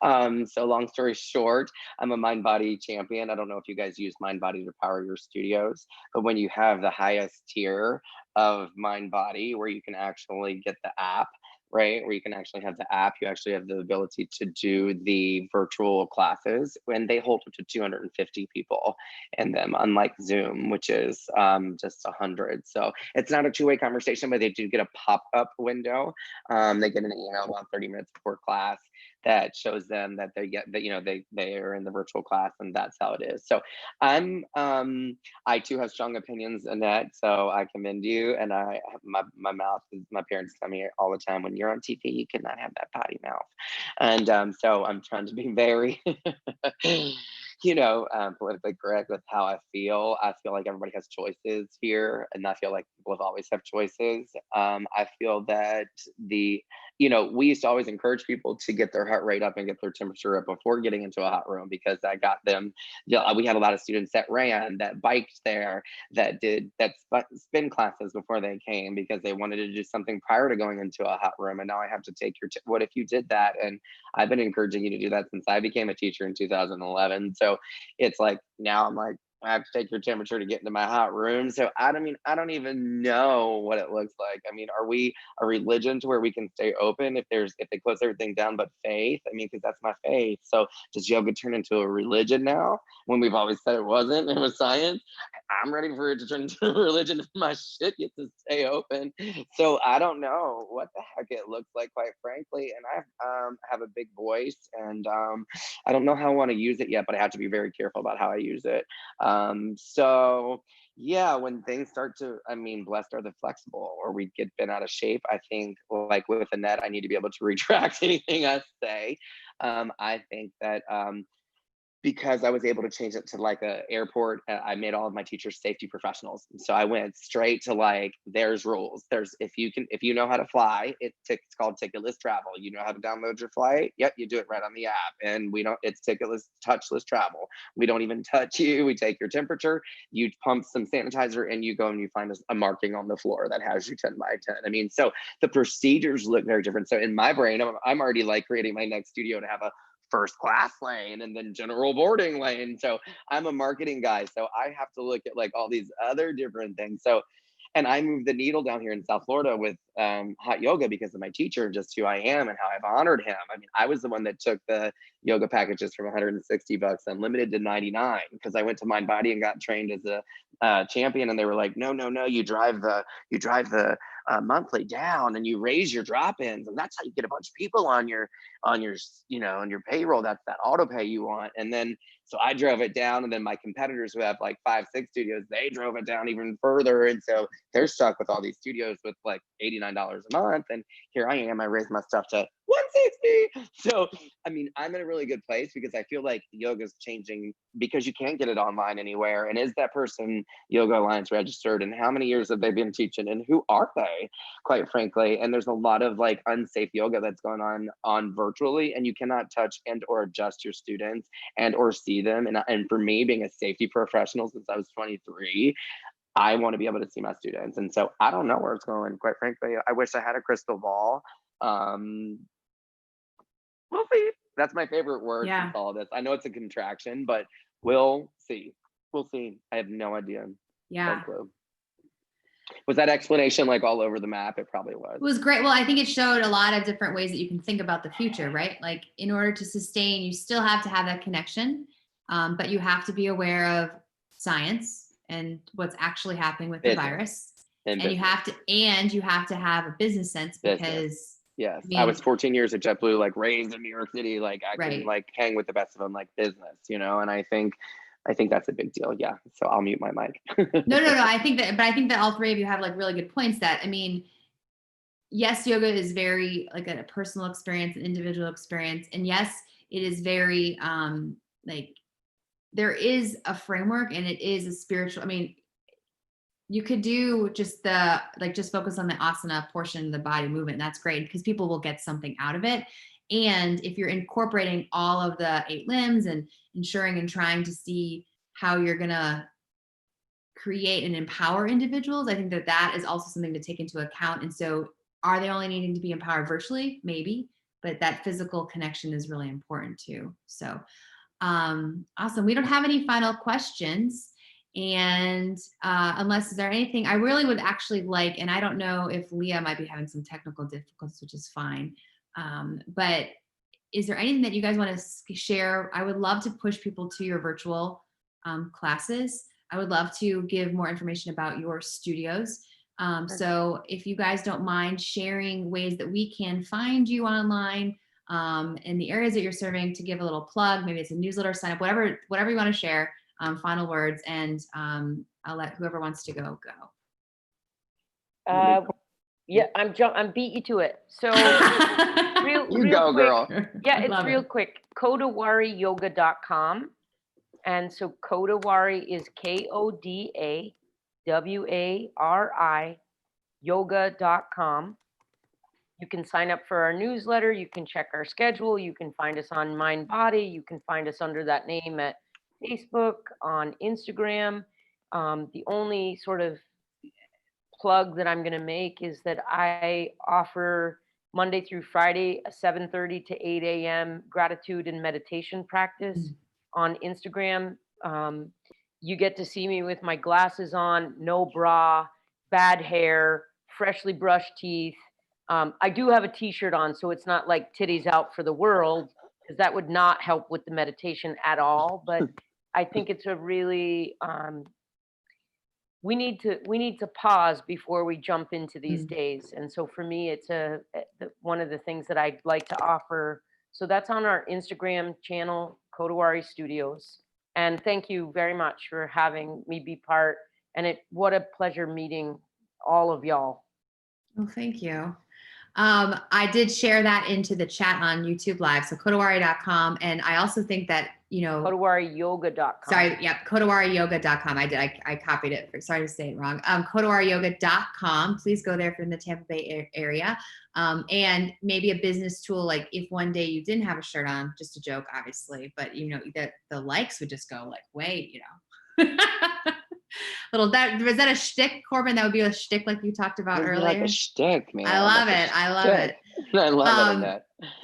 that. So long story short, I'm a mind body champion. I don't know if you guys use mind body to power your studios, but when you have the highest tier of mind body, where you can actually get the app, right, where you can actually have the app, you actually have the ability to do the virtual classes, and they hold up to 250 people in them, unlike Zoom, which is just 100. So it's not a two-way conversation, but they do get a pop-up window. They get an email about 30 minutes before class that shows them that they get that, you know, they are in the virtual class, and that's how it is. So I too have strong opinions, Annette, so I commend you. And my mouth is, my parents tell me all the time, when you're on TV, you cannot have that potty mouth. And so I'm trying to be very politically correct with how I feel. I feel like everybody has choices here, and I feel like people have always have choices. I feel that we used to always encourage people to get their heart rate up and get their temperature up before getting into a hot room, because that got them. We had a lot of students that ran, that biked there, that did spin classes before they came, because they wanted to do something prior to going into a hot room. And now I have to take what if you did that? And I've been encouraging you to do that since I became a teacher in 2011. So it's like, now I'm like, I have to take your temperature to get into my hot room. So I don't even know what it looks like. I mean, are we a religion to where we can stay open if they close everything down but faith? I mean, because that's my faith. So does yoga turn into a religion now, when we've always said it wasn't? It was science. I'm ready for it to turn into a religion if my shit gets to stay open. So I don't know what the heck it looks like, quite frankly. And I have a big voice, and I don't know how I want to use it yet, but I have to be very careful about how I use it. So yeah, when things start to, I mean, blessed are the flexible, or we get bent out of shape. I think, like with Annette, I need to be able to retract anything I say. I think that because I was able to change it to like a airport, I made all of my teachers safety professionals. So I went straight to like, there's rules. If you know how to fly, it's called ticketless travel. You know how to download your flight? Yep, you do it right on the app. And it's ticketless, touchless travel. We don't even touch you. We take your temperature, you pump some sanitizer, and you go and you find a marking on the floor that has you 10 by 10. I mean, so the procedures look very different. So in my brain, I'm already like creating my next studio to have a first class lane and then general boarding lane. So I'm a marketing guy, so I have to look at like all these other different things. So, and I moved the needle down here in South Florida with hot yoga because of my teacher, just who I am and how I've honored him. I mean, I was the one that took the yoga packages from $160 unlimited to 99, because I went to Mind Body and got trained as a champion, and they were like, no, you drive the monthly down, and you raise your drop-ins, and that's how you get a bunch of people on your payroll. That's that auto pay you want. And then so I drove it down, and then my competitors who have like 5-6 studios, they drove it down even further, and so they're stuck with all these studios with like $89 a month. And here I am, I raised my stuff to 160. So I mean, I'm in a really good place, because I feel like yoga's changing, because you can't get it online anywhere. And is that person Yoga Alliance registered, and how many years have they been teaching, and who are they, quite frankly? And there's a lot of like unsafe yoga that's going on virtually, and you cannot touch and or adjust your students and or see them. And for me, being a safety professional since I was 23, I want to be able to see my students. And so I don't know where it's going, quite frankly. I wish I had a crystal ball. We'll see. That's my favorite word Yeah. since all of this. I know it's a contraction, but we'll see. We'll see. I have no idea. Yeah. No clue. Was that explanation like all over the map? It probably was. It was great. Well, I think it showed a lot of different ways that you can think about the future, right? Like in order to sustain, you still have to have that connection, but you have to be aware of science and what's actually happening with the virus. And you have to have a business sense because yes, I mean, I was 14 years at JetBlue, like raised in New York City, like I can right. like hang with the best of them, like business, you know. And I think that's a big deal. Yeah. So I'll mute my mic. No. I think that all three of you have like really good points. That I mean, yes, yoga is very like a personal experience, an individual experience, and yes, it is very like there is a framework and it is a spiritual. I mean, you could do just just focus on the asana portion of the body movement. And that's great because people will get something out of it. And if you're incorporating all of the 8 limbs and ensuring and trying to see how you're going to create and empower individuals, I think that is also something to take into account. And so are they only needing to be empowered virtually? Maybe, but that physical connection is really important too. So awesome. We don't have any final questions. And unless is there anything I really would actually like, and I don't know if Leah might be having some technical difficulties, which is fine. But is there anything that you guys want to share? I would love to push people to your virtual classes. I would love to give more information about your studios. So if you guys don't mind sharing ways that we can find you online, in the areas that you're serving, to give a little plug, maybe it's a newsletter, sign up, whatever you want to share, final words, and I'll let whoever wants to go. Yeah, I'm beat you to it. So real go, quick, girl. Yeah, it's real quick. kodawariyoga.com. And so Kodawari is KODAWARI yoga.com. You can sign up for our newsletter. You can check our schedule. You can find us on Mind Body. You can find us under that name at Facebook, on Instagram. The only sort of plug that I'm going to make is that I offer Monday through Friday, a 7:30 to 8 a.m. gratitude and meditation practice on Instagram. You get to see me with my glasses on, no bra, bad hair, freshly brushed teeth. I do have a t-shirt on, so it's not like titties out for the world, because that would not help with the meditation at all. But I think it's a really, we need to pause before we jump into these days. And so for me, it's one of the things that I'd like to offer. So that's on our Instagram channel, Kodawari Studios. And thank you very much for having me be part. And what a pleasure meeting all of y'all. Well, thank you. I did share that into the chat on YouTube Live, so kodawari.com. And I also think that, kodawariyoga.com. Sorry, yep, kodawariyoga.com. I copied it. Sorry to say it wrong. Kodawariyoga.com. Please go there if you're in the Tampa Bay area. And maybe a business tool, like if one day you didn't have a shirt on, just a joke, obviously, but that the likes would just go like, wait, was that a shtick, Corbin? That would be a shtick like you talked about earlier. Like a shtick, man. I love it. I love it. I love it.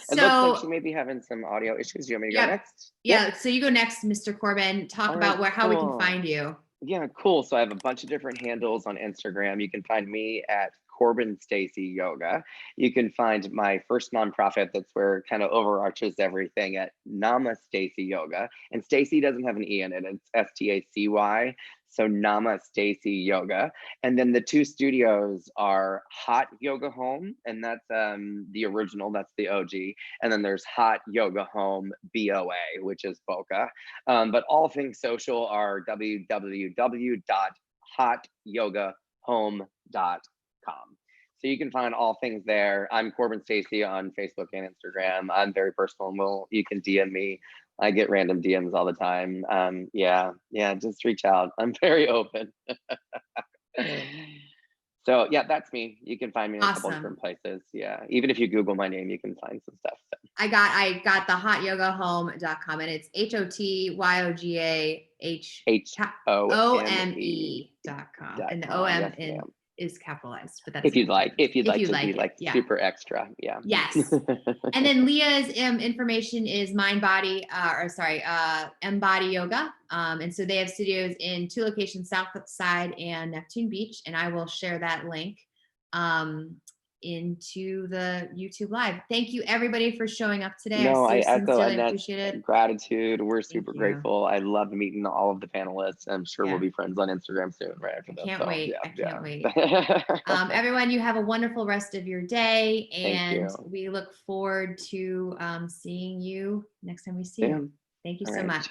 It looks like she So may be having some audio issues. Do you want me to go next? Yeah. So you go next, Mr. Corbin. Talk about how we can find you. Yeah, cool. So I have a bunch of different handles on Instagram. You can find me at Corbin Stacy Yoga. You can find my first nonprofit that's where it kind of overarches everything at Nama Stacy Yoga. And Stacy doesn't have an E in it. It's STACY. So Nama Stacy Yoga. And then the 2 studios are Hot Yoga Home, and that's the original, that's the OG. And then there's Hot Yoga Home BOA, which is Boca. But all things social are www.hotyogahome.com. So you can find all things there. I'm Corbin Stacy on Facebook and Instagram. I'm very personal. You can DM me. I get random DMs all the time. Yeah, just reach out. I'm very open. So yeah, that's me. You can find me in a couple Awesome. different places. Yeah. Even if you Google my name, you can find some stuff. So. I got the hotyogahome.com, and it's HOTYOGAHOME.com. And the OM Yes, ma'am. is capitalized, but that's If you'd like to be it, like yeah. super extra. Yeah. Yes. And then Leah's information is Embody Yoga. And so they have studios in 2 locations, South Side and Neptune Beach. And I will share that link into the YouTube live. Thank you everybody for showing up today. No, I echo sincerely Annette's appreciate it. gratitude. We're super you. grateful. I loved meeting all of the panelists. I'm sure we'll Yeah. be friends on Instagram soon, right after I this. can't So, wait. yeah, I can't wait. yeah. Everyone, you have a wonderful rest of your day, Thank and you. we look forward to seeing you next time we see you. Yeah. Thank you All so right, much. cheers.